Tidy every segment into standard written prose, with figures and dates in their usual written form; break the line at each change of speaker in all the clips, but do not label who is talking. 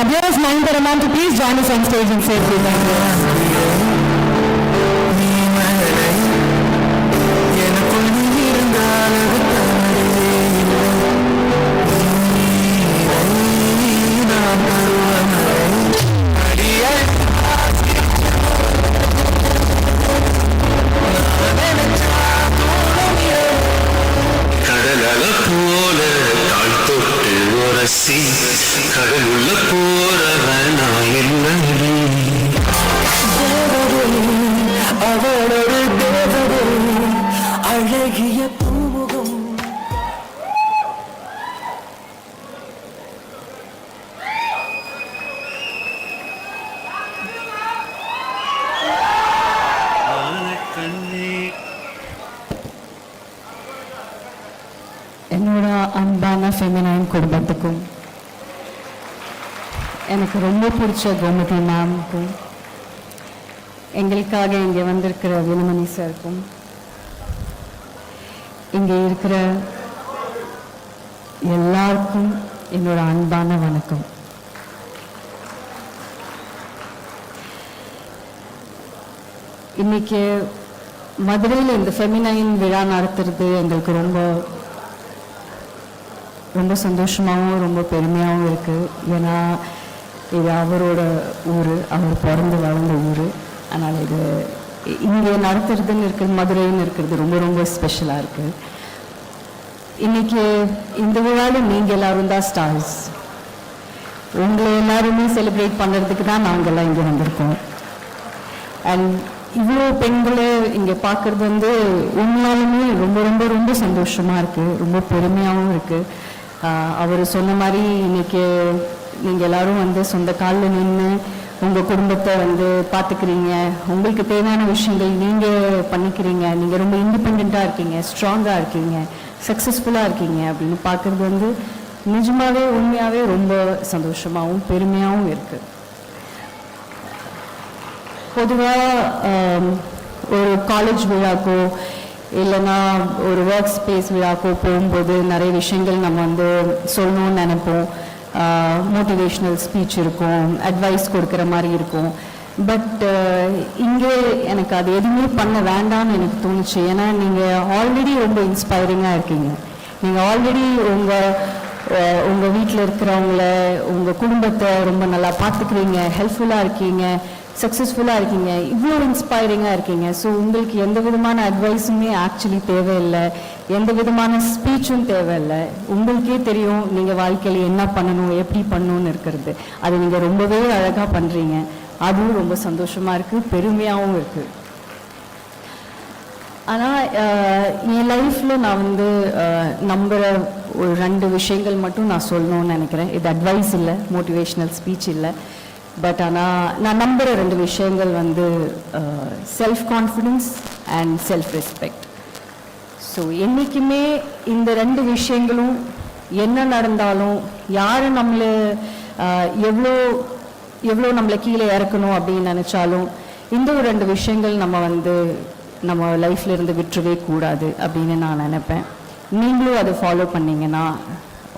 Dearest Mahinda Raman to please join us on stage and say thank you.
கடலுள்ள போறவனா இல்லடி
அவளோடு தேவதே அழகிய பூமுகம் என்னோட அன்பான ஃபெமினைன் குடும்பத்துக்கும் எனக்கு ரொம்ப பிடிச்ச கோமதி மேம்க்கும் எங்களுக்காக இங்கே வந்திருக்கிற வினமணி சாருக்கும் இங்கே இருக்கிற எல்லாருக்கும் என்னோட அன்பான வணக்கம். இன்னைக்கு மதுரையில் இந்த ஃபெமினைன் விழா நடத்துறது எங்களுக்கு ரொம்ப ரொம்ப சந்தோஷமாகவும் ரொம்ப பெருமையாகவும் இருக்குது. ஏன்னா இது அவரோட ஊர், அவர் பிறந்து வளர்ந்த ஊர். அதனால் இது இங்கே நடத்துறதுன்னு இருக்கிறது, மதுரைன்னு இருக்கிறது ரொம்ப ரொம்ப ஸ்பெஷலாக இருக்குது. இன்றைக்கி இந்த விழாவில் நீங்கள் எல்லோரும் தான் ஸ்டார்ஸ். உங்களை எல்லாருமே செலிப்ரேட் பண்ணுறதுக்கு தான் நாங்கள்லாம் இங்கே வந்திருக்கோம். அண்ட் இவ்வளோ பெண்களை இங்கே பார்க்குறது வந்து உண்மையாலுமே ரொம்ப ரொம்ப ரொம்ப சந்தோஷமாக இருக்குது, ரொம்ப பெருமையாகவும் இருக்குது. அவர் சொன்ன மாதிரி இன்றைக்கி நீங்கள் எல்லோரும் வந்து சொந்த காலில் நின்று உங்கள் குடும்பத்தை வந்து பார்த்துக்கிறீங்க, உங்களுக்கு தேவையான விஷயங்கள் நீங்கள் பண்ணிக்கிறீங்க, நீங்கள் ரொம்ப இண்டிபெண்ட்டாக இருக்கீங்க, ஸ்ட்ராங்காக இருக்கீங்க, சக்ஸஸ்ஃபுல்லாக இருக்கீங்க அப்படின்னு பார்க்குறது வந்து நிஜமாகவே உண்மையாகவே ரொம்ப சந்தோஷமாகவும் பெருமையாகவும் இருக்குது. பொதுவாக ஒரு காலேஜ் விழாக்கோ இல்லைன்னா ஒரு ஒர்க் ஸ்பேஸ் விழாக்கோ போகும்போது நிறைய விஷயங்கள் நம்ம வந்து சொல்லணும்னு நினைப்போம். மோட்டிவேஷ்னல் ஸ்பீச் இருக்கும், அட்வைஸ் கொடுக்குற மாதிரி இருக்கும். பட் இங்கே எனக்கு அது எதுவுமே பண்ண வேண்டாம்னு எனக்கு தோணுச்சு. ஏன்னா நீங்கள் ஆல்ரெடி ரொம்ப இன்ஸ்பைரிங்காக இருக்கீங்க. நீங்கள் ஆல்ரெடி உங்கள் வீட்டில் இருக்கிறவங்கள, உங்கள் குடும்பத்தை ரொம்ப நல்லா பார்த்துக்கிறீங்க, ஹெல்ப்ஃபுல்லாக இருக்கீங்க, சக்ஸஸ்ஃபுல்லாக இருக்கீங்க, இவ்வளோ இன்ஸ்பைரிங்காக இருக்கீங்க. ஸோ உங்களுக்கு எந்த விதமான அட்வைஸுமே ஆக்சுவலி தேவையில்லை, எந்த விதமான ஸ்பீச்சும் தேவையில்லை. உங்களுக்கே தெரியும் நீங்கள் வாழ்க்கையில் என்ன பண்ணணும், எப்படி பண்ணணும்னு இருக்கிறது. அது நீங்கள் ரொம்பவே அழகாக பண்ணுறீங்க. அதுவும் ரொம்ப சந்தோஷமாக இருக்குது, பெருமையாகவும் இருக்குது. ஆனால் என் லைஃப்பில் நான் வந்து நம்புகிற ஒரு 2 விஷயங்கள் மட்டும் நான் சொல்லணும்னு நினைக்கிறேன். இது அட்வைஸ் இல்லை, மோட்டிவேஷ்னல் ஸ்பீச் இல்லை. பட் ஆனால் நான் நம்புகிற 2 விஷயங்கள் வந்து self confidence and self respect. So என்றைக்குமே இந்த 2 விஷயங்களும் என்ன நடந்தாலும், யார் நம்மளை எவ்வளோ எவ்வளோ நம்மளை கீழே இறக்கணும் அப்படின்னு நினச்சாலும், இந்த ஒரு 2 விஷயங்கள் நம்ம லைஃப்பில் இருந்து விட்டுறவே கூடாது அப்படின்னு நான் நினைப்பேன். நீங்களும் அதை ஃபாலோ பண்ணிங்கன்னா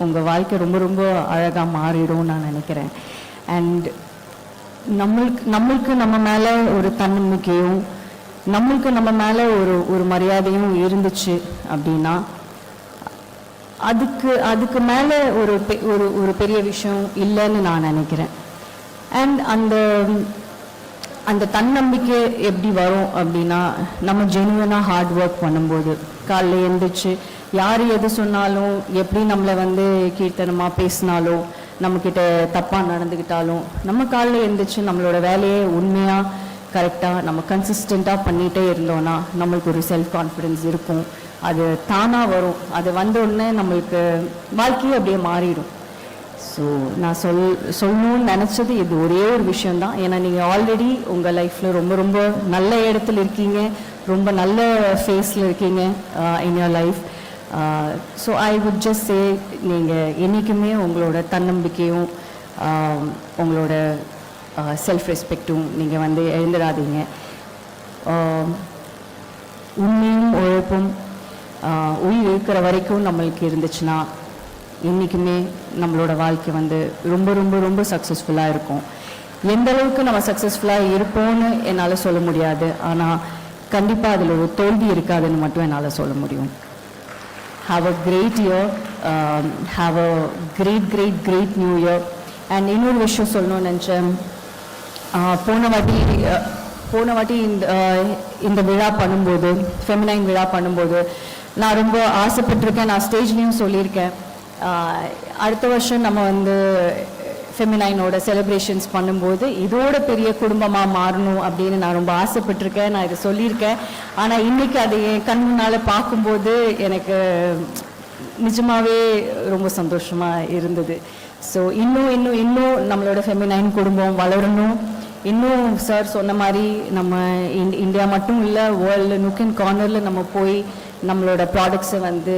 உங்கள் வாழ்க்கை ரொம்ப ரொம்ப அழகாக மாறிடும் நான் நினைக்கிறேன். அண்ட் நம்மளுக்கு நம்ம மேலே ஒரு தன்னம்பிக்கையும், நம்மளுக்கு நம்ம மேலே ஒரு மரியாதையும் இருந்துச்சு அப்படின்னா அதுக்கு மேலே ஒரு பெரிய விஷயம் இல்லைன்னு நான் நினைக்கிறேன். அண்ட் அந்த தன்னம்பிக்கை எப்படி வரும் அப்படின்னா, நம்ம ஜெனுவனாக ஹார்ட் ஒர்க் பண்ணும்போது, காலையில் எழுந்திரிச்சு யார் எது சொன்னாலும், எப்படி நம்மளை வந்து கீர்த்தனமாக பேசினாலும், நம்மக்கிட்ட தப்பாக நடந்துக்கிட்டாலும், நம்ம காலையில் எழுந்திரிச்சு நம்மளோட வேலையை உண்மையாக கரெக்டாக நம்ம கன்சிஸ்டண்ட்டாக பண்ணிகிட்டே இருந்தோன்னா நம்மளுக்கு ஒரு செல்ஃப் கான்ஃபிடென்ஸ் இருக்கும். அது தானாக வரும். அது வந்தோடனே நம்மளுக்கு வாழ்க்கையே அப்படியே மாறிடும். ஸோ நான் சொல்லணும்னு நினச்சது இது ஒரே ஒரு விஷயந்தான். ஏன்னா நீங்கள் ஆல்ரெடி உங்கள் லைஃப்பில் ரொம்ப ரொம்ப நல்ல இடத்துல இருக்கீங்க, ரொம்ப நல்ல ஃபேஸில் இருக்கீங்க in your life. So I would just say, நீங்கள் என்றைக்குமே உங்களோட தன்னம்பிக்கையும் உங்களோட செல்ஃப் ரெஸ்பெக்டும் நீங்கள் வந்து எழுந்துடாதீங்க. உண்மையும் உழைப்பும் உயிர் இருக்கிற வரைக்கும் நம்மளுக்கு இருந்துச்சுன்னா என்றைக்குமே நம்மளோட வாழ்க்கை வந்து ரொம்ப ரொம்ப ரொம்ப சக்ஸஸ்ஃபுல்லாக இருக்கும். எந்த அளவுக்கு நம்ம சக்ஸஸ்ஃபுல்லாக இருப்போம்னு என்னால் சொல்ல முடியாது, ஆனால் கண்டிப்பாக அதில் ஒரு தோல்வி இருக்காதுன்னு மட்டும் என்னால் சொல்ல முடியும். Have a great year, have a great new year. And இன்னொரு விஷயம் சொல்லணும்னு நினச்சேன். போன வாட்டி இந்த விழா பண்ணும்போது, ஃபெமினைன் விழா பண்ணும்போது நான் ரொம்ப ஆசைப்பட்டிருக்கேன், நான் ஸ்டேஜ்லேயும் சொல்லியிருக்கேன், அடுத்த வருஷம் நம்ம வந்து ஃபெமினைனோட செலிப்ரேஷன்ஸ் பண்ணும்போது இதோட பெரிய குடும்பமாக மாறணும் அப்படின்னு நான் ரொம்ப ஆசைப்பட்டிருக்கேன், நான் இதை சொல்லியிருக்கேன். ஆனால் இன்றைக்கி அதை என் கண் முன்னால் பார்க்கும்போது எனக்கு நிஜமாகவே ரொம்ப சந்தோஷமாக இருந்தது. ஸோ இன்னும் நம்மளோட ஃபெமினைன் குடும்பம் வளரணும். இன்னும் சார் சொன்ன மாதிரி நம்ம இந்தியா மட்டும் இல்லை, வேர்ல்டு நுக் அண்ட் கார்னரில் நம்ம போய் நம்மளோட ப்ராடக்ட்ஸை வந்து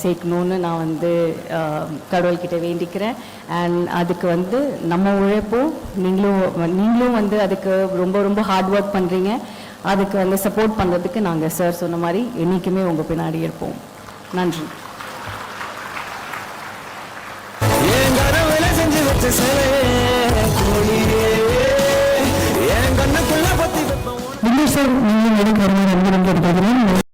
சேர்க்கணுன்னு நான் வந்து கடவுள்கிட்ட வேண்டிக்கிறேன். அண்ட் அதுக்கு வந்து நம்ம உழைப்போம், நீங்களும் வந்து அதுக்கு ரொம்ப ரொம்ப ஹார்ட் ஒர்க் பண்ணுறீங்க. அதுக்கு வந்து சப்போர்ட் பண்ணுறதுக்கு நாங்கள் சார் சொன்ன மாதிரி என்றைக்குமே உங்கள் பின்னாடி இருப்போம். நன்றி.
சார், நீங்கள் எனக்கு வருமாறு ரொம்ப ரொம்ப